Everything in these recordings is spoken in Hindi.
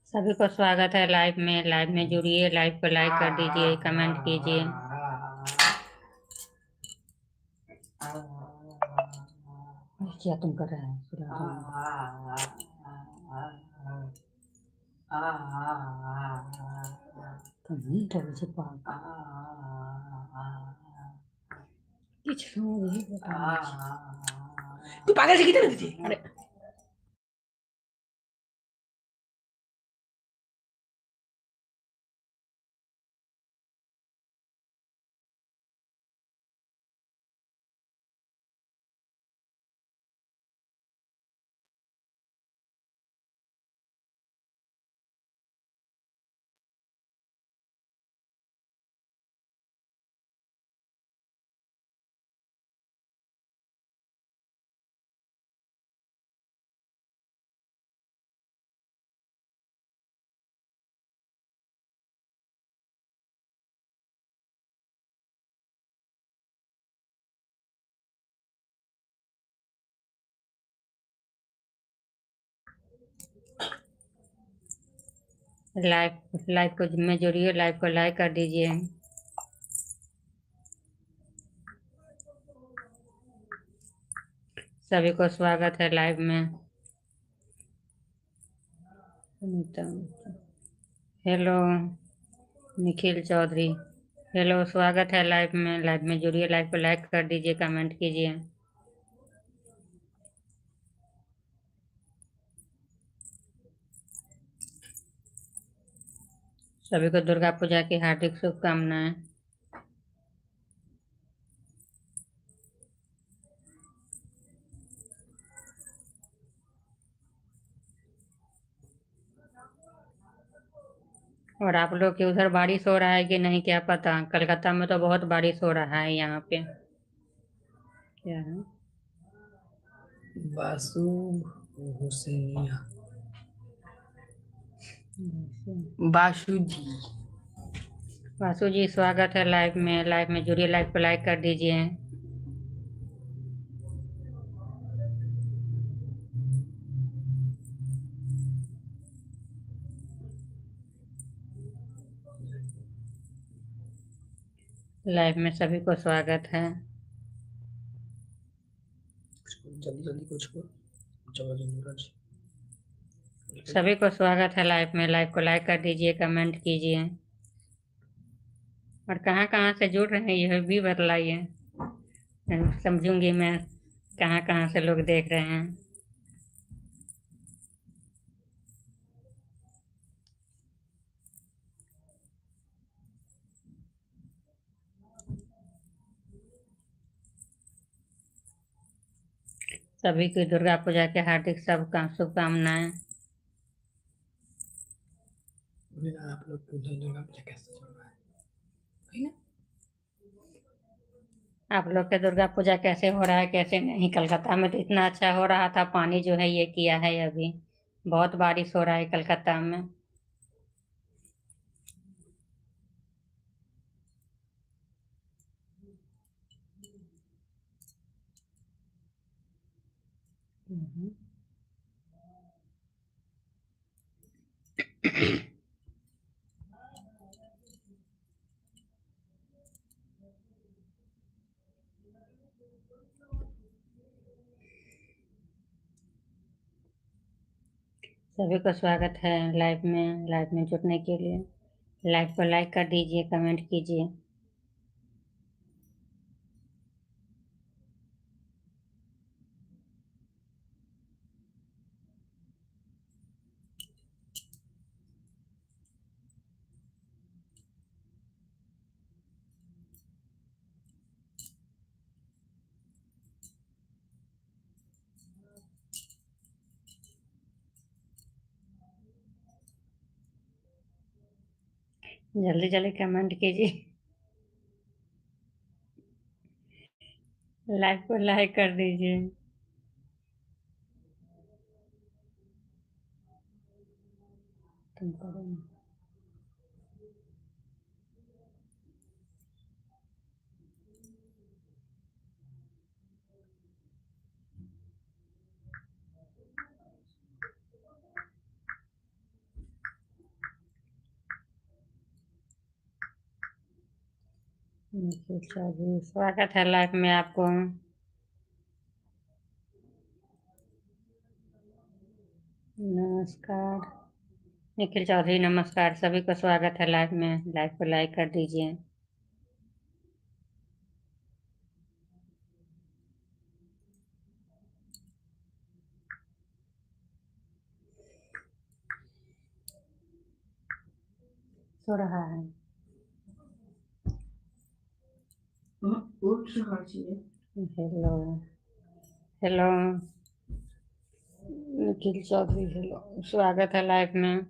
सभी को स्वागत है लाइव में जुड़िए, लाइव को लाइक कर दीजिए, कमेंट कीजिए। क्या तुम कर रहे हैं? तू पागल से कितने थी? अरे लाइव को में जुड़िए, लाइव को लाइक कर दीजिए। सभी को स्वागत है लाइव में। हेलो निखिल चौधरी, हेलो, स्वागत है लाइव में जुड़िए, लाइव को लाइक कर दीजिए, कमेंट कीजिए। सभी को दुर्गा पूजा की हार्दिक शुभकामनाएं। और आप लोग के उधर बारिश हो रहा है कि नहीं, क्या पता। कलकत्ता में तो बहुत बारिश हो रहा है यहाँ पे। क्या है? बासु हुसैनिया बासु जी, वासु जी स्वागत है लाइव में जुड़िए, लाइव को लाइक कर दीजिए। लाइव में सभी को स्वागत है। जल्दी जल्दी कुछ को जल्दी नीरज। सभी को स्वागत है लाइव को लाइक कर दीजिए, कमेंट कीजिए। और कहाँ कहाँ से जुड़ रहे हैं यह भी बतलाइए, समझूंगी मैं कहाँ कहाँ से लोग देख रहे हैं। सभी की दुर्गा पूजा के हार्दिक शुभकामनाएं। आप लोग को दुर्गा पूजा कैसे चल रहा है ना? आप लोग के दुर्गा पूजा कैसे हो रहा है, कैसे नहीं? कलकत्ता में तो इतना अच्छा हो रहा था, पानी जो है ये किया है अभी। बहुत बारिश हो रहा है कलकत्ता में। सभी को स्वागत है लाइव में जुड़ने के लिए। लाइव को लाइक कर दीजिए, कमेंट कीजिए। जल्दी जल्दी कमेंट कीजिए, लाइव को लाइक कर दीजिए। तुम करो ना। निखिल चौधरी, स्वागत है लाइव में आपको। नमस्कार निखिल चौधरी, नमस्कार। सभी को स्वागत है लाइव में। लाइव को लाइक कर दीजिए। सो रहा है। Hello hello Nikhil Chaudhary, hello, स्वागत है लाइव में।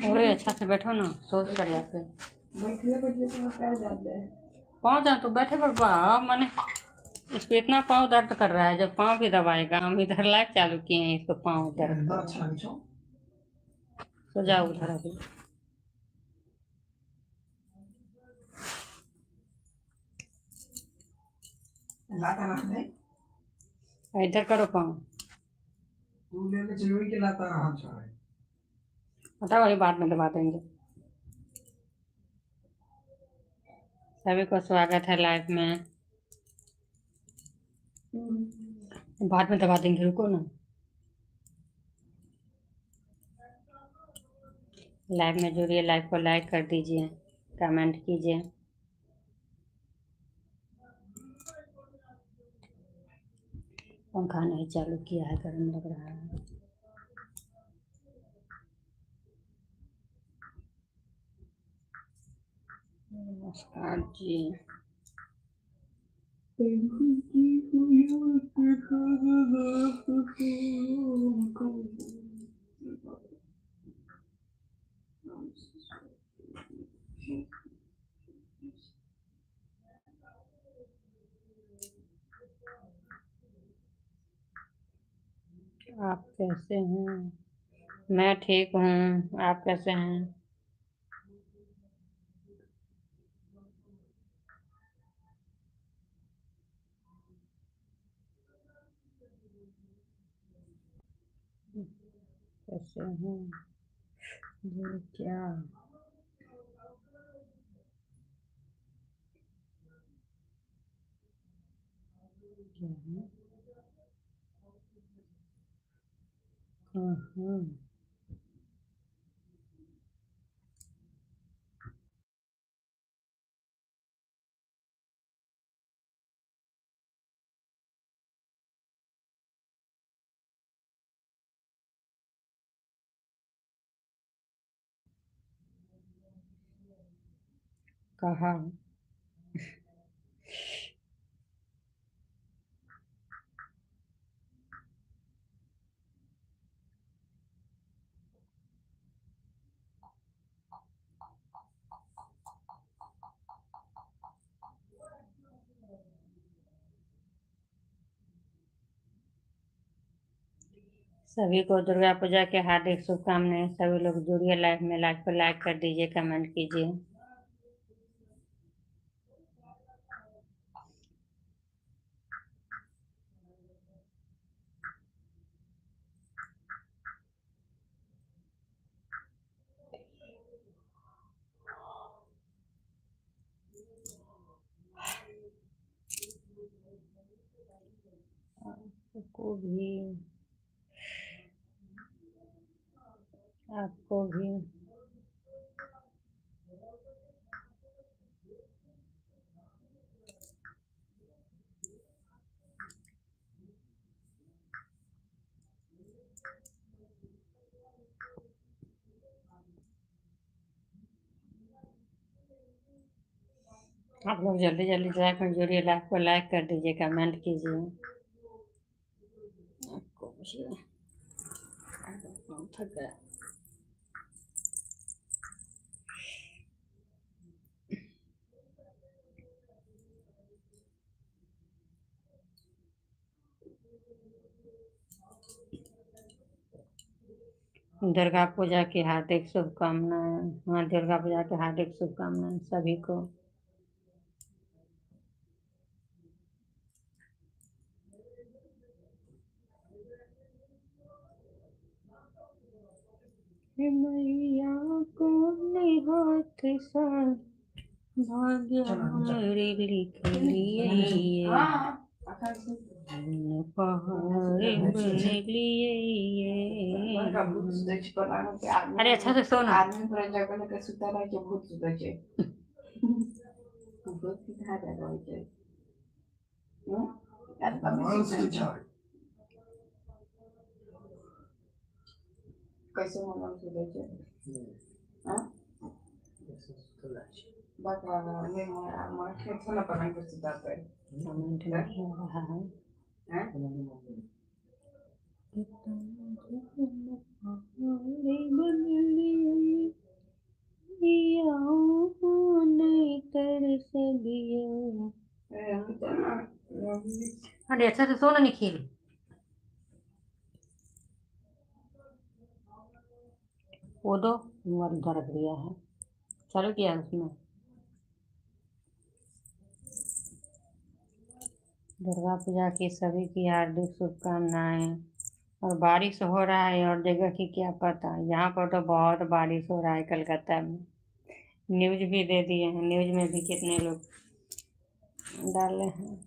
अरे अच्छा से बैठो ना, सोच कर या फिर पाँव जा तो बैठे पर मैंने इसको इतना पाँव दर्द कर रहा है, जब पाँव भी दबाएगा। हम इधर लाइव चालू किए हैं, इसको पाँव दर्द कर रहा है। सो जाओ उधर अभी। इधर करो पाँव। बताओ, वही बाद में दबा देंगे। सभी को स्वागत है लाइव में। बाद में दबा देंगे, रुको ना। लाइव में जुड़िए, लाइव को लाइक कर दीजिए, कमेंट कीजिए। पंखा नहीं चालू किया है, गर्म लग रहा है। नमस्कार जी। आप कैसे हैं? मैं ठीक हूँ, आप कैसे हैं? कैसे हैं? ये क्या क्या है? हाँ, कहा। सभी को दुर्गा पूजा के हार्दिक शुभकामनाएं। सभी लोग जुड़िए लाइव में, लाइव को लाइक कर दीजिए, कमेंट कीजिए। आपको भी आपको भी आप लोग जल्दी जल्दी लाइव में जुड़िए, लाइव को लाइक कर दीजिए, कमेंट कीजिए। आपको भी थक गया। दुर्गा पूजा की हार्दिक शुभकामनाएं। हाँ, दुर्गा पूजा की हार्दिक शुभकामनाएं सभी को। हे मैया को हाथ सा भाग्य मेरे लिख लिए पहाड़ बन लिए। अरे अच्छा से सो ना। आदमी पूरा जगह के सुता रहे के भूत सुता के भूत की कहा जा रहा है यार कैसे मालूम सुता के हां बात मैं मैं खेत ना पकड़ के सुता है कमेंट नहीं आ रहा है। हैं अरे अच्छा से सो ना निखिल। वो दो मोबाइल उधर रख दिया है। चालू किया है उसने। दुर्गा पूजा की सभी की हार्दिक शुभकामनाएं। और बारिश हो रहा है और जगह की क्या पता। यहाँ पर तो बहुत बारिश हो रहा है कलकत्ता में। न्यूज भी दे दिए हैं, न्यूज में भी कितने लोग डाले हैं।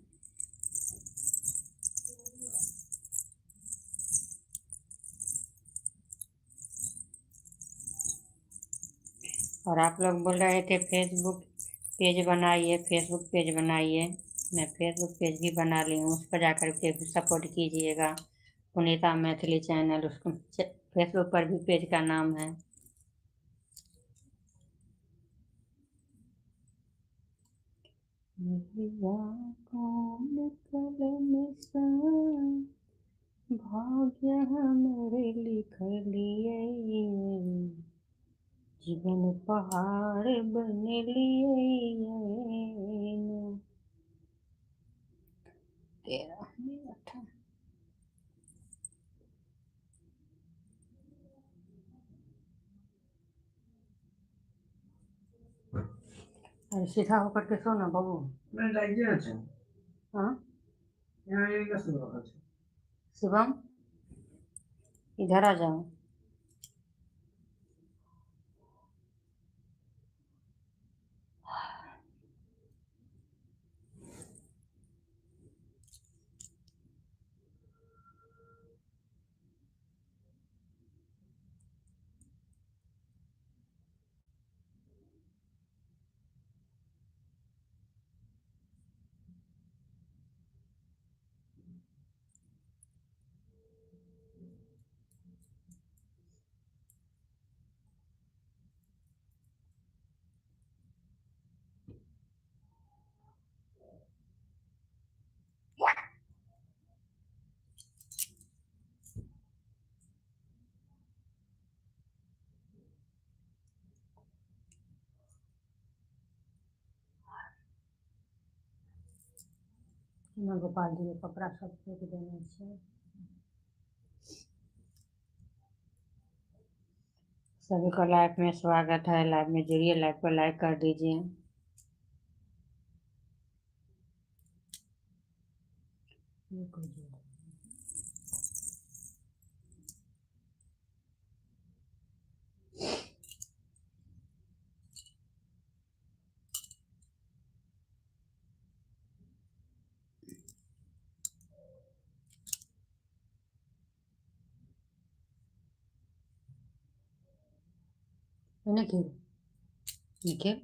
और आप लोग बोल रहे थे फेसबुक पेज बनाइए, फेसबुक पेज बनाइए। मैं फेसबुक पेज भी बना ली हूँ, उस पर जाकर के भी सपोर्ट कीजिएगा। पुनीता मैथिली चैनल, उसको फेसबुक पर भी पेज का नाम है। भाग्य हमारे लिख लिए जीवन पहाड़ बन लिए। तेरा मेरा था। अरे सीधा होकर के सो ना बाबू। मैं लाइक अच्छा हाँ यहाँ ये का सुन रहा था शिवम, इधर आ जाओ। मैं गोपाल जी के कपड़ा सब फेंक देने से। सभी को लाइफ में स्वागत है। लाइफ में जुड़िए, लाइफ को लाइक कर दीजिए। ये कोई जो निखिल, निखिल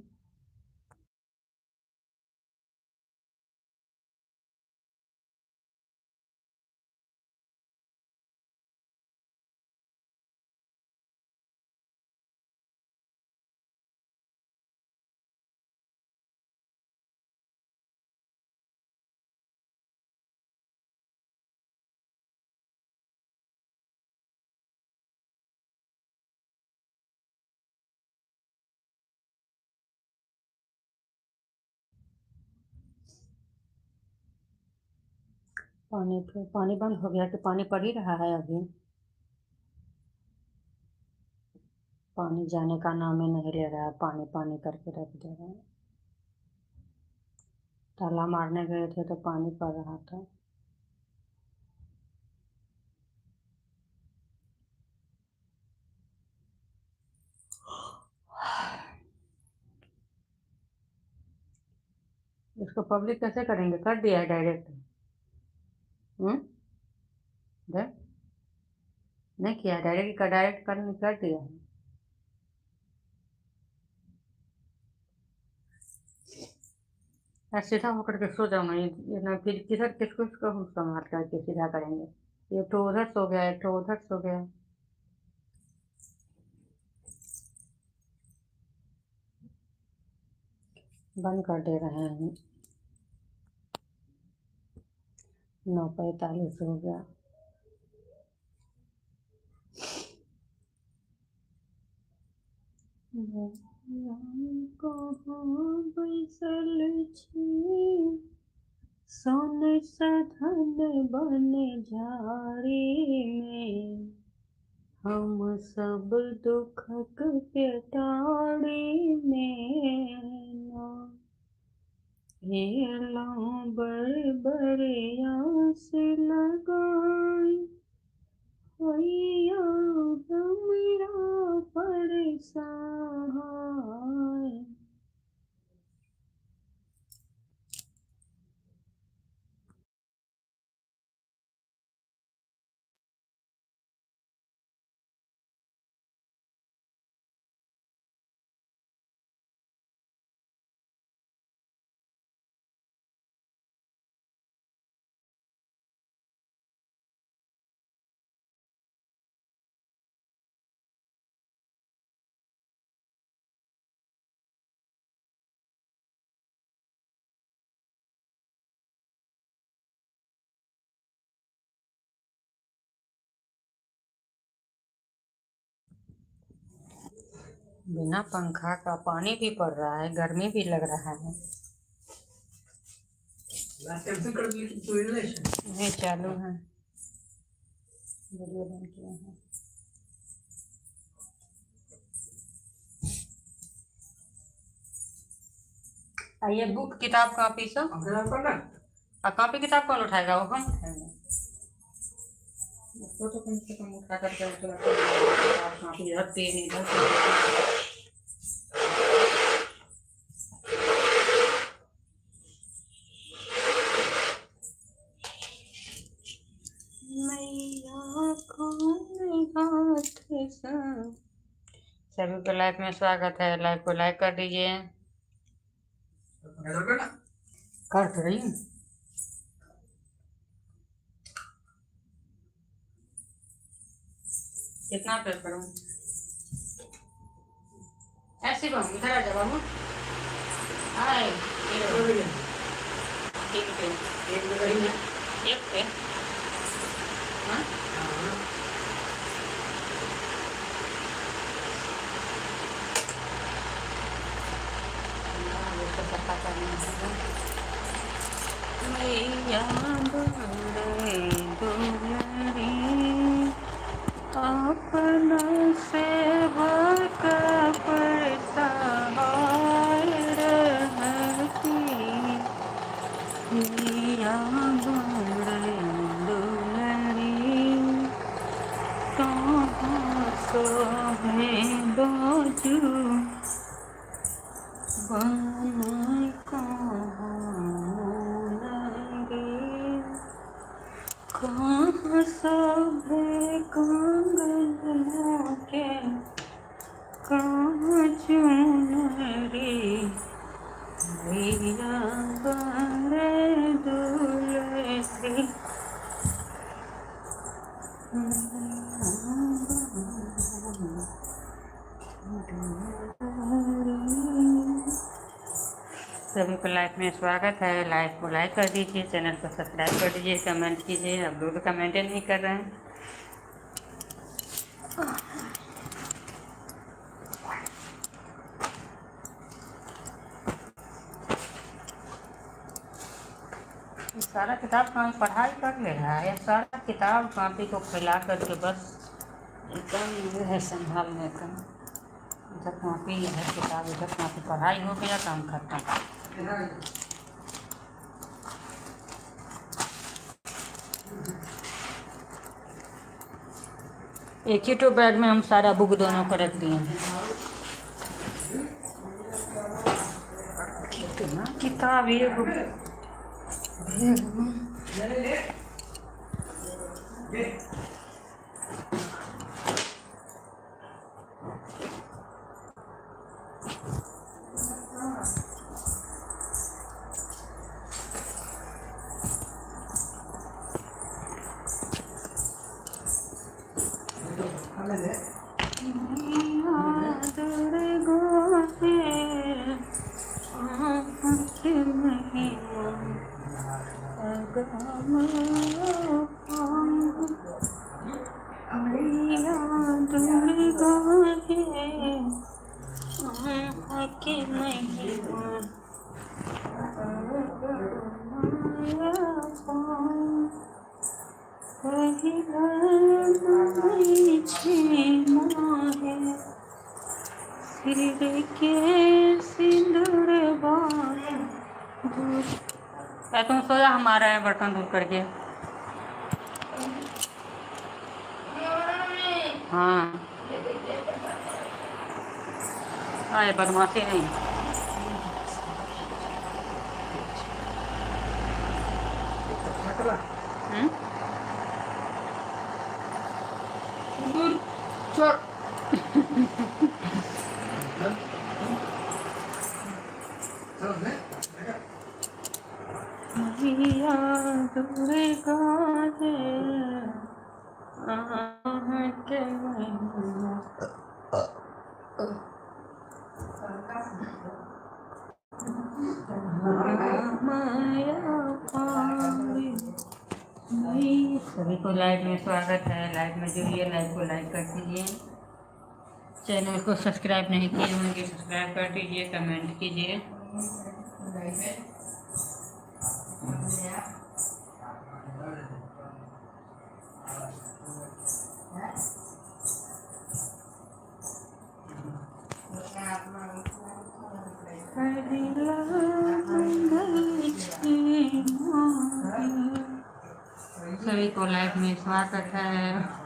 पानी बंद हो गया कि पानी पड़ ही रहा है अभी। पानी जाने का नाम ही नहीं ले रहा है, पानी पानी करके रख दे रहा है। ताला मारने गए थे तो पानी पड़ रहा था। इसको पब्लिक कैसे करेंगे? कर दिया है डायरेक्ट। देख, नहीं किया, डायरेक्ट का डायरेक्ट कर दिया है। ऐसे सीधा होकर के सो जाओ, नहीं ये ना फिर किधर किसको इसको हम संभाल करके सीधा करेंगे। एक तो उधर सो गया, एक तो उधर सो गया। बंद कर दे रहे हैं। 9:45 हो गया। कहाँ बैसल छी, सोने सधन बन झाड़ी में, हम सब दुखक के टाड़ी में ना हेलौं बड़े बड़े आस लगाई, होइया हमरा परेशान। बिना पंखा का पानी भी पड़ रहा है, गर्मी भी लग रहा है। नहीं चालू है, वीडियो बंद किया है। आइए, बुक किताब कॉपी सब कॉपी किताब कौन उठाएगा? वो हम उठाएंगे। उसको तो कम से कम उठा करके कॉपी इधर पेन इधर। सभी को लाइफ में स्वागत है। लाइफ को लाइक कर दीजिए। कर तो रही हूँ। कितना पे करूँ? ऐसे बाबू इधर आ जा बाबू। हाय, एक पे हाँ? मैया अपना सेवक पड़ता रहती, मैया दुलरी कहाँ सोहे बाजू बन कहाँ सभे कंगन के कहाँ चुनरी, भैया बड़े दुलरी। सभी को लाइफ में स्वागत है। लाइफ को लाइक कर दीजिए, चैनल को सब्सक्राइब कर दीजिए, कमेंट कीजिए। अब लोग कमेंट नहीं कर रहे हैं। सारा किताब कहाँ पढ़ाई कर ले रहा है? सारा किताब कॉपी को फैला करके बस एकदम है संभालने का। इधर कॉपी है किताब, इधर कॉपी, पढ़ाई हो गया, काम खत्म। एक ही तो बैग में हम सारा बुक दोनों को रख दिए हैं। कितना किताब ये बुक बैग में। तुम सोया, हम आ रहे हैं बर्तन धो करके। हाँ आए, बदमाशी नहीं। सभी को लाइव में स्वागत है। लाइव में जुड़िए, लाइव को लाइक कर दीजिए। चैनल को सब्सक्राइब नहीं किए होंगे, सब्सक्राइब कर दीजिए, कमेंट कीजिए। सभी को लाइव में स्वागत है।